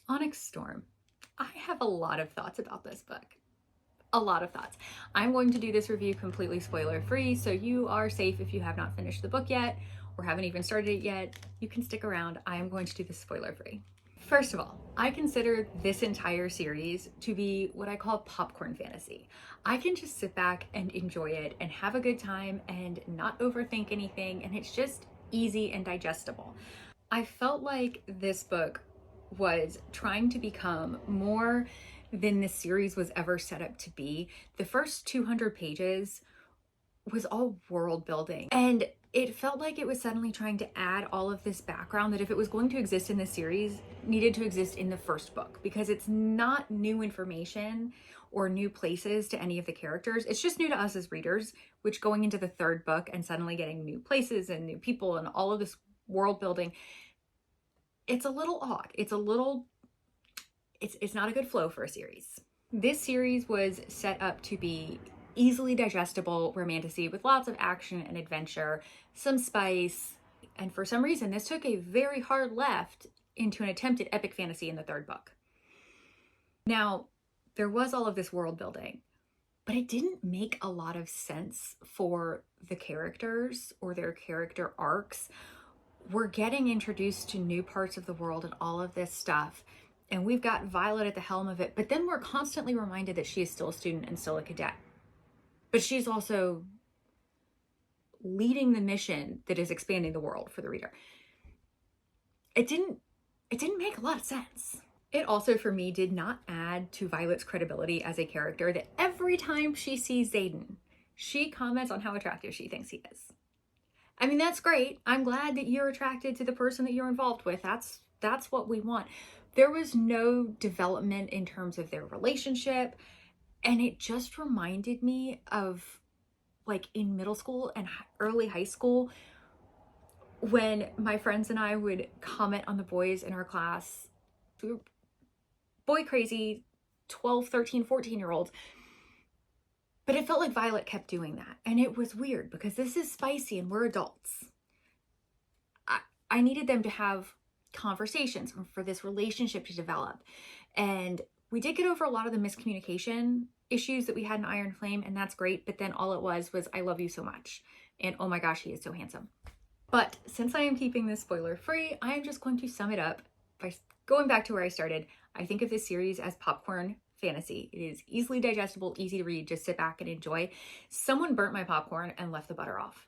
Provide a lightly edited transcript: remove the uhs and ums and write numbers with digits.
Onyx Storm. I have a lot of thoughts about this book. A lot of thoughts. I'm going to do this review completely spoiler free, so you are safe if you have not finished the book yet or haven't even started it yet. You can stick around. I am going to do this spoiler free. First of all, I consider this entire series to be what I call popcorn fantasy. I can just sit back and enjoy it and have a good time and not overthink anything, and it's just easy and digestible. I felt like this book was trying to become more than this series was ever set up to be. The first 200 pages was all world building, and it felt like it was suddenly trying to add all of this background that, if it was going to exist in the series, needed to exist in the first book, because it's not new information or new places to any of the characters. It's just new to us as readers, which, going into the third book and suddenly getting new places and new people and all of this world building, it's a little odd. It's not a good flow for a series. This series was set up to be easily digestible romantasy with lots of action and adventure, some spice, and for some reason this took a very hard left into an attempt at epic fantasy in the third book. Now, there was all of this world building, but it didn't make a lot of sense for the characters or their character arcs. We're getting introduced to new parts of the world and all of this stuff, and we've got Violet at the helm of it, but then we're constantly reminded that she is still a student and still a cadet. But she's also leading the mission that is expanding the world for the reader. It didn't make a lot of sense. It also, for me, did not add to Violet's credibility as a character that every time she sees Xaden, she comments on how attractive she thinks he is. I mean, that's great. I'm glad that you're attracted to the person that you're involved with. That's what we want. There was no development in terms of their relationship, and it just reminded me of, like, in middle school and early high school, when my friends and I would comment on the boys in our class. We were boy crazy 12, 13, 14-year-olds. But it felt like Violet kept doing that. And it was weird, because this is spicy and we're adults. I needed them to have conversations for this relationship to develop. And we did get over a lot of the miscommunication issues that we had in Iron Flame, and that's great. But then all it was, I love you so much. And oh my gosh, he is so handsome. But since I am keeping this spoiler free, I am just going to sum it up by going back to where I started. I think of this series as popcorn fantasy. It is easily digestible, easy to read, just sit back and enjoy. Someone burnt my popcorn and left the butter off.